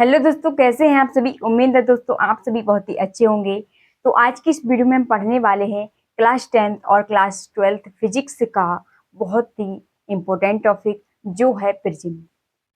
Hello दोस्तों, कैसे हैं आप सभी। उम्मीद है दोस्तों आप सभी बहुत ही अच्छे होंगे। तो आज की इस वीडियो में हम पढ़ने वाले हैं क्लास 10th और क्लास 12th फिजिक्स का बहुत ही इम्पोर्टेंट टॉपिक जो है प्रिज्म।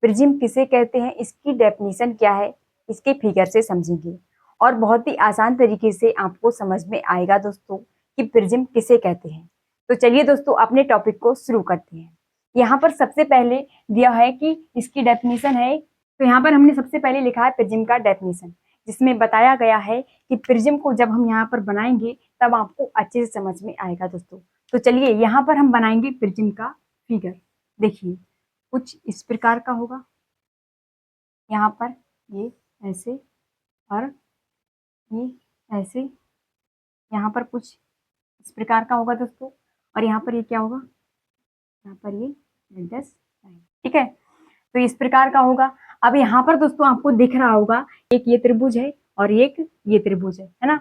प्रिज्म किसे कहते हैं, इसकी डेफिनेशन क्या है, इसके फिगर से समझेंगे और बहुत ही आसान तरीके से आपको समझ में आएगा दोस्तों कि प्रिज्म किसे कहते हैं। तो चलिए दोस्तों अपने टॉपिक को शुरू करते हैं। यहाँ पर सबसे पहले दिया है कि इसकी डेफिनेशन है। तो यहाँ पर हमने सबसे पहले लिखा है प्रिज्म का डेफिनेशन, जिसमें बताया गया है कि प्रिज्म को जब हम यहाँ पर बनाएंगे तब आपको अच्छे से समझ में आएगा दोस्तों। तो चलिए यहाँ पर हम बनाएंगे प्रिज्म का फिगर। देखिए कुछ इस प्रकार का होगा, यहाँ पर ये ऐसे और ये ऐसे, यहाँ पर कुछ इस प्रकार का होगा दोस्तों। और यहाँ पर ये क्या होगा, यहाँ पर ये डैश लाइन, ठीक है। तो इस प्रकार का होगा। अब यहाँ पर दोस्तों आपको दिख रहा होगा एक ये त्रिभुज है और एक ये त्रिभुज है ना।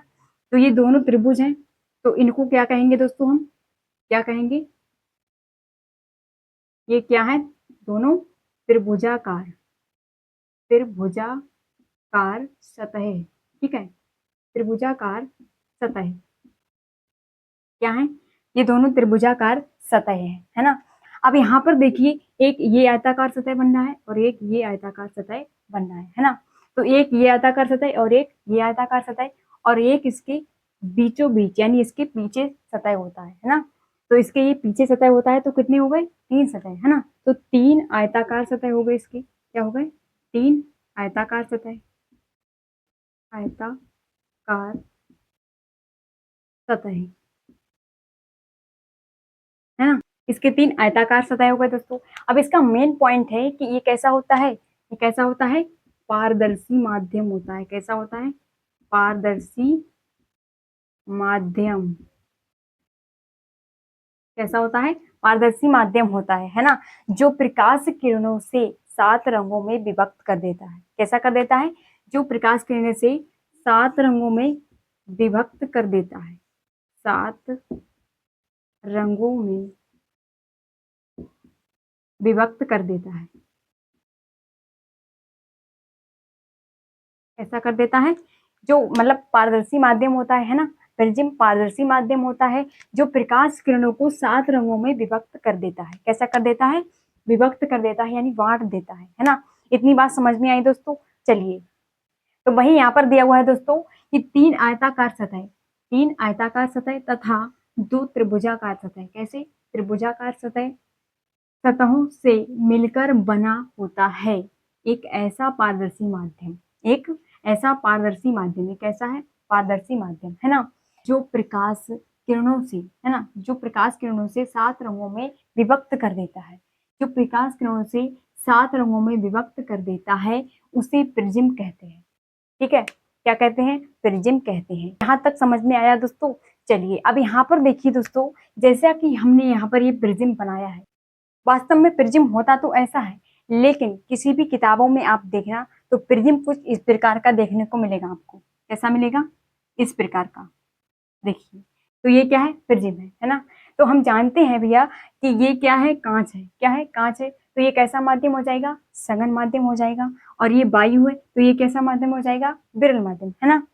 तो ये दोनों त्रिभुज हैं, तो इनको क्या कहेंगे दोस्तों, हम क्या कहेंगे, ये क्या है, दोनों त्रिभुजाकार, त्रिभुजाकार सतह, ठीक है। त्रिभुजाकार सतह क्या है, ये दोनों त्रिभुजाकार सतह है ना। अब यहाँ पर देखिए एक ये आयताकार सतह बन रहा है और एक ये आयताकार सतह बन रहा है ना। तो एक ये आयताकार सतह और एक ये आयताकार सतह और एक इसके बीचों बीच यानी इसके पीछे सतह होता है ना। तो इसके ये पीछे सतह होता है, तो कितने हो गए, 3 सतह है ना। तो 3 आयताकार सतह हो गए, इसके क्या हो गए, 3 आयताकार सतह, आयताकार सतह है ना। इसके 3 आयताकार सतह हो गए दोस्तों। अब इसका मेन पॉइंट है कि ये कैसा होता है, ये कैसा होता है, पारदर्शी माध्यम होता है। कैसा होता है, पारदर्शी माध्यम। कैसा होता है, पारदर्शी माध्यम होता है ना। जो प्रकाश किरणों से 7 रंगों में विभक्त कर देता है। कैसा कर देता है, जो प्रकाश किरणें से 7 रंगों में विभक्त कर देता है, 7 रंगों में विभक्त कर देता है। ऐसा कर देता है, जो मतलब पारदर्शी माध्यम होता है ना। प्रिज्म पारदर्शी माध्यम होता है जो प्रकाश किरणों को 7 रंगों में विभक्त कर देता है। कैसा कर देता है, विभक्त कर देता है यानी बांट देता है ना। इतनी बात समझ में आई दोस्तों। चलिए तो वही यहाँ पर दिया हुआ है दोस्तों कि 3 आयताकार सतह, 3 आयताकार सतह तथा 2 त्रिभुजाकार सतह। कैसे, त्रिभुजाकार सतह सतहों से मिलकर बना होता है एक ऐसा पारदर्शी माध्यम, एक ऐसा पारदर्शी माध्यम। एक ऐसा है पारदर्शी माध्यम है ना, जो प्रकाश किरणों से है ना, जो प्रकाश किरणों से 7 रंगों में विभक्त कर देता है, जो प्रकाश किरणों से 7 रंगों में विभक्त कर देता है, उसे प्रिज्म कहते हैं। ठीक है, क्या कहते हैं, प्रिज्म कहते हैं। यहाँ तक समझ में आया दोस्तों। चलिए अब यहाँ पर देखिए दोस्तों, जैसा कि हमने यहाँ पर ये प्रिज्म बनाया है, वास्तव में प्रिज्म होता तो ऐसा है, लेकिन किसी भी किताबों में आप देखना तो प्रिज्म कुछ इस प्रकार का देखने को मिलेगा आपको। कैसा मिलेगा, इस प्रकार का। देखिए तो ये क्या है, प्रिज्म है ना। तो हम जानते हैं भैया कि ये क्या है, कांच है। क्या है, कांच है। तो ये कैसा माध्यम हो जाएगा, सघन माध्यम हो जाएगा। और ये वायु है तो ये कैसा माध्यम हो जाएगा, विरल माध्यम है ना।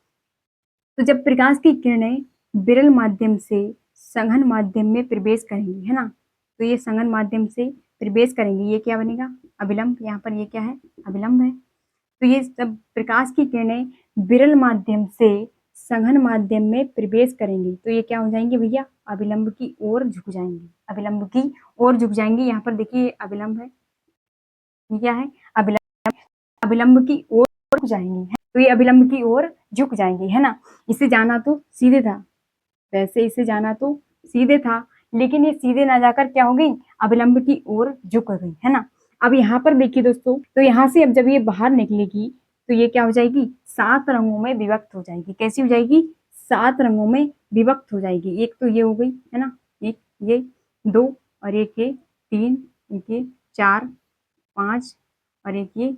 तो जब प्रकाश की किरणें विरल माध्यम से सघन माध्यम में प्रवेश करेंगी है ना, तो ये सघन माध्यम से प्रवेश करेंगी, ये क्या बनेगा, अभिलंब। यहाँ पर ये क्या है, अभिलंब है। तो ये सब प्रकाश की किरणें विरल माध्यम से सघन माध्यम में प्रवेश करेंगी, तो ये क्या हो जाएंगे भैया, अभिलंब की ओर झुक जाएंगे, अभिलंब की ओर झुक जाएंगे। यहाँ पर देखिए अभिलंब है, ये क्या है, अभिलंब, अभिलंब की ओर झुक जाएंगी है। तो ये अभिलंब की ओर झुक जाएंगी है ना। इसे जाना तो सीधे था, वैसे इसे जाना तो सीधे था, लेकिन ये सीधे ना जाकर क्या हो गई, अभिलंब की ओर झुक गई है ना। अब यहाँ पर देखिए दोस्तों, तो यहाँ से अब जब ये बाहर निकलेगी तो ये क्या हो जाएगी, 7 रंगों में विभक्त हो जाएगी। कैसी हो जाएगी, 7 रंगों में विभक्त हो जाएगी। एक तो ये हो गई है ना, एक ये 2 और एक ये 3, एक ये 4 5 और एक ये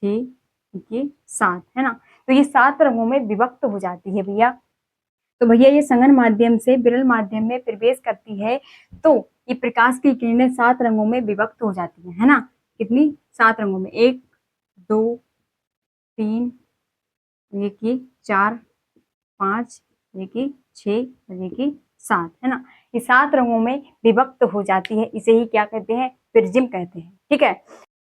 6, एक ये 7 है ना। तो ये 7 रंगों में विभक्त हो जाती है भैया। तो भैया ये सघन माध्यम से विरल माध्यम में प्रवेश करती है, तो ये प्रकाश की किरणें 7 रंगों में विभक्त हो जाती है ना। कितनी, 7 रंगों में, 1 2 3, ये की 4, 5, ये की 6 और ये की 7, है ना। ये 7 रंगों में विभक्त हो जाती है, इसे ही क्या कहते हैं, प्रिज्म कहते हैं। ठीक है,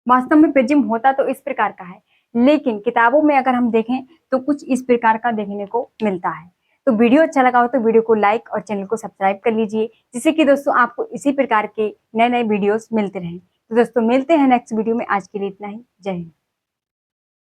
वास्तव में प्रिज्म होता तो इस प्रकार का है, लेकिन किताबों में अगर हम देखें तो कुछ इस प्रकार का देखने को मिलता है। तो वीडियो अच्छा लगा हो तो वीडियो को लाइक और चैनल को सब्सक्राइब कर लीजिए, जिससे कि दोस्तों आपको इसी प्रकार के नए नए वीडियोस मिलते रहें। तो दोस्तों मिलते हैं नेक्स्ट वीडियो में, आज के लिए इतना ही। जय हिंद।